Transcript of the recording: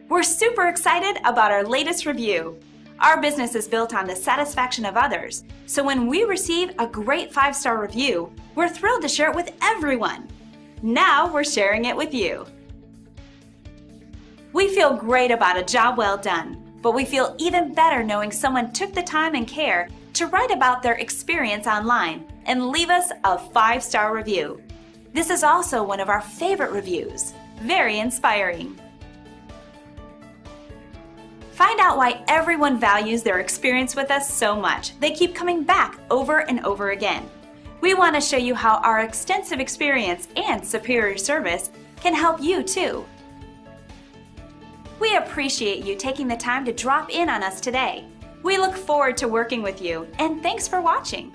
We're super excited about our latest review. Our business is built on the satisfaction of others, so when we receive a great 5-star review, we're thrilled to share it with everyone. Now we're sharing it with you. We feel great about a job well done, but we feel even better knowing someone took the time and care to write about their experience online and leave us a 5-star review. This is also one of our favorite reviews. Very inspiring. Find out why everyone values their experience with us so much. They keep coming back over and over again. We want to show you how our extensive experience and superior service can help you too. We appreciate you taking the time to drop in on us today. We look forward to working with you, and thanks for watching.